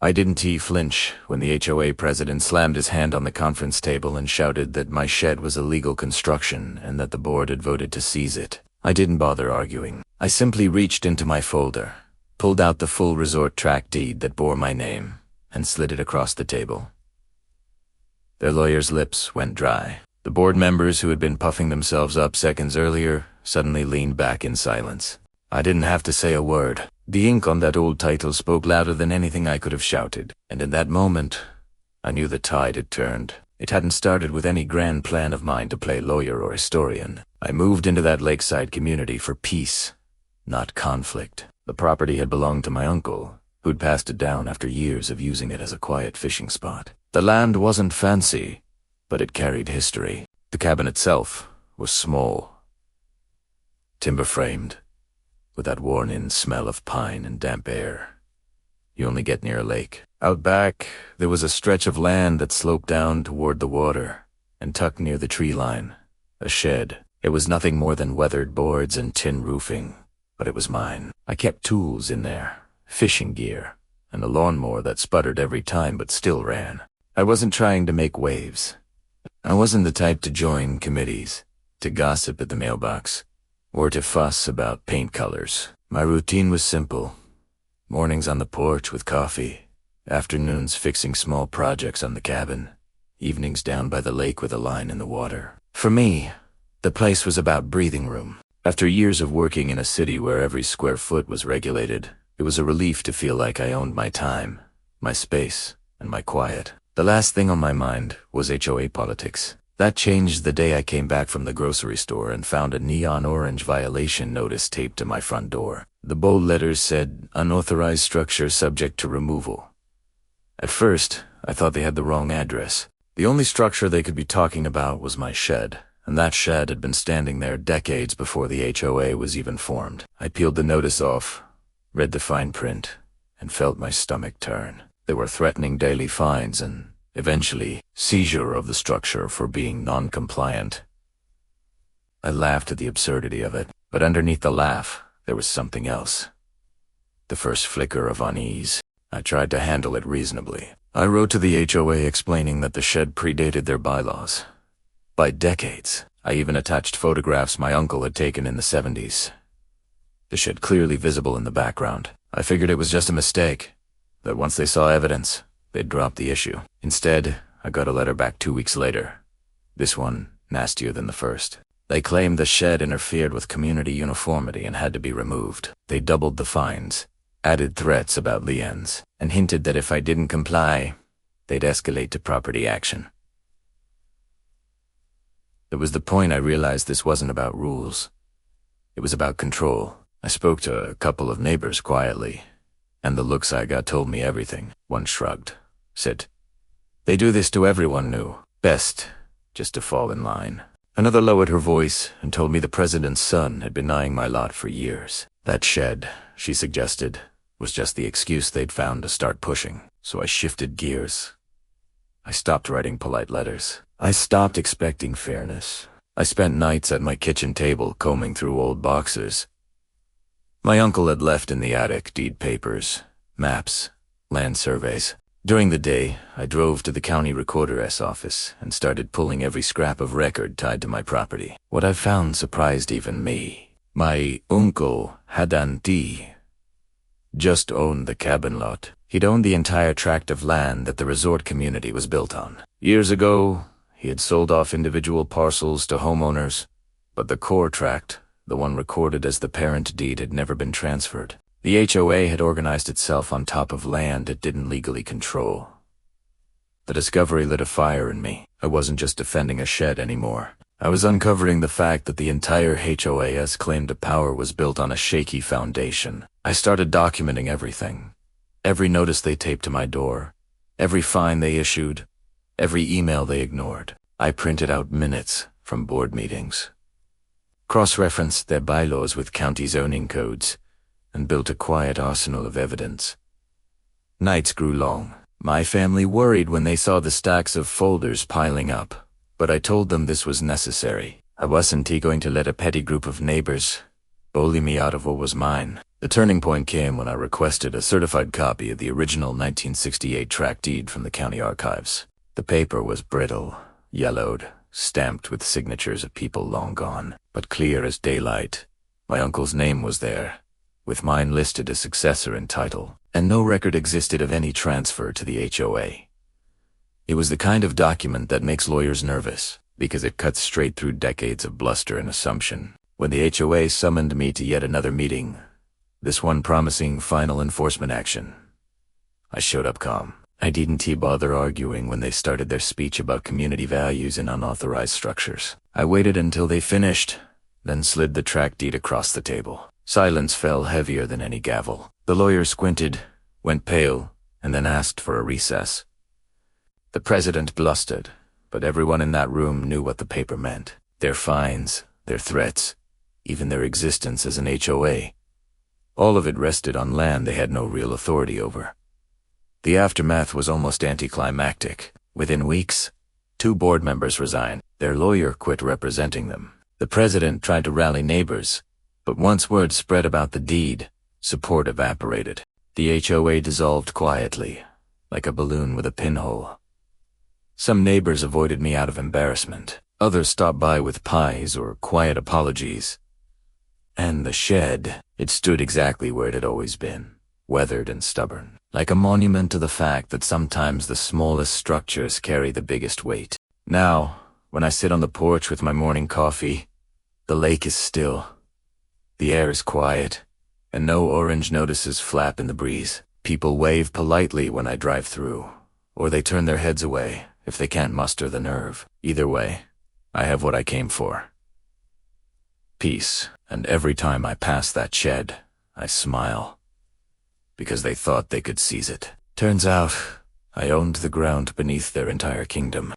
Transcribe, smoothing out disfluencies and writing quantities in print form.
I didn't flinch when the HOA president slammed his hand on the conference table and shouted that my shed was a legal construction and that the board had voted to seize it. I didn't bother arguing. I simply reached into my folder, pulled out the full resort tract deed that bore my name, and slid it across the table. Their lawyers' lips went dry. The board members who had been puffing themselves up seconds earlier suddenly leaned back in silence. I didn't have to say a word. The ink on that old title spoke louder than anything I could have shouted, and in that moment, I knew the tide had turned. It hadn't started with any grand plan of mine to play lawyer or historian. I moved into that lakeside community for peace, not conflict. The property had belonged to my uncle, who'd passed it down after years of using it as a quiet fishing spot. The land wasn't fancy, but it carried history. The cabin itself was small, timber-framed, with that worn-in smell of pine and damp air you only get near a lake. Out back, there was a stretch of land that sloped down toward the water, and tucked near the tree line, a shed. It was nothing more than weathered boards and tin roofing, but it was mine. I kept tools in there, fishing gear, and a lawnmower that sputtered every time but still ran. I wasn't trying to make waves. I wasn't the type to join committees, to gossip at the mailbox, or to fuss about paint colors. My routine was simple. Mornings on the porch with coffee, afternoons fixing small projects on the cabin, evenings down by the lake with a line in the water. For me, the place was about breathing room. After years of working in a city where every square foot was regulated, it was a relief to feel like I owned my time, my space, and my quiet. The last thing on my mind was HOA politics. That changed the day I came back from the grocery store and found a neon orange violation notice taped to my front door. The bold letters said, "Unauthorized structure subject to removal." At first, I thought they had the wrong address. The only structure they could be talking about was my shed, and that shed had been standing there decades before the HOA was even formed. I peeled the notice off, read the fine print, and felt my stomach turn. There were threatening daily fines and, eventually, seizure of the structure for being non-compliant. I laughed at the absurdity of it, but underneath the laugh, there was something else. The first flicker of unease. I tried to handle it reasonably. I wrote to the HOA explaining that the shed predated their bylaws by decades. I even attached photographs my uncle had taken in the 70s. The shed clearly visible in the background. I figured it was just a mistake, that once they saw evidence, they'd drop the issue. Instead, I got a letter back 2 weeks later. This one nastier than the first. They claimed the shed interfered with community uniformity and had to be removed. They doubled the fines, added threats about liens, and hinted that if I didn't comply, they'd escalate to property action. It was the point I realized this wasn't about rules. It was about control. I spoke to a couple of neighbors quietly, and the looks I got told me everything. One shrugged, said, "They do this to everyone new. Best just to fall in line." Another lowered her voice and told me the president's son had been eyeing my lot for years. That shed, she suggested, was just the excuse they'd found to start pushing. So I shifted gears. I stopped writing polite letters. I stopped expecting fairness. I spent nights at my kitchen table combing through old boxes. My uncle had left in the attic deed papers, maps, land surveys. During the day, I drove to the county recorder's office and started pulling every scrap of record tied to my property. What I found surprised even me. My uncle hadn't just owned the cabin lot. He'd owned the entire tract of land that the resort community was built on. Years ago, he had sold off individual parcels to homeowners, but the core tract, the one recorded as the parent deed, had never been transferred. The HOA had organized itself on top of land it didn't legally control. The discovery lit a fire in me. I wasn't just defending a shed anymore. I was uncovering the fact that the entire HOA's claim to power was built on a shaky foundation. I started documenting everything. Every notice they taped to my door, every fine they issued, every email they ignored. I printed out minutes from board meetings, cross-referenced their bylaws with county zoning codes, and built a quiet arsenal of evidence. Nights grew long. My family worried when they saw the stacks of folders piling up, but I told them this was necessary. I wasn't going to let a petty group of neighbors bully me out of what was mine. The turning point came when I requested a certified copy of the original 1968 tract deed from the county archives. The paper was brittle, yellowed, stamped with signatures of people long gone, but clear as daylight. My uncle's name was there, with mine listed as successor in title, and no record existed of any transfer to the HOA. It was the kind of document that makes lawyers nervous, because it cuts straight through decades of bluster and assumption. When the HOA summoned me to yet another meeting, this one promising final enforcement action, I showed up calm. I didn't bother arguing when they started their speech about community values and unauthorized structures. I waited until they finished, then slid the tract deed across the table. Silence fell heavier than any gavel. The lawyer squinted, went pale, and then asked for a recess. The president blustered, but everyone in that room knew what the paper meant. Their fines, their threats, even their existence as an HOA. All of it rested on land they had no real authority over. The aftermath was almost anticlimactic. Within weeks, 2 board members resigned. Their lawyer quit representing them. The president tried to rally neighbors, but once word spread about the deed, support evaporated. The HOA dissolved quietly, like a balloon with a pinhole. Some neighbors avoided me out of embarrassment. Others stopped by with pies or quiet apologies. And the shed, it stood exactly where it had always been, weathered and stubborn, like a monument to the fact that sometimes the smallest structures carry the biggest weight. Now, when I sit on the porch with my morning coffee, the lake is still. The air is quiet, and no orange notices flap in the breeze. People wave politely when I drive through, or they turn their heads away if they can't muster the nerve. Either way, I have what I came for. Peace, and every time I pass that shed, I smile, because they thought they could seize it. Turns out, I owned the ground beneath their entire kingdom.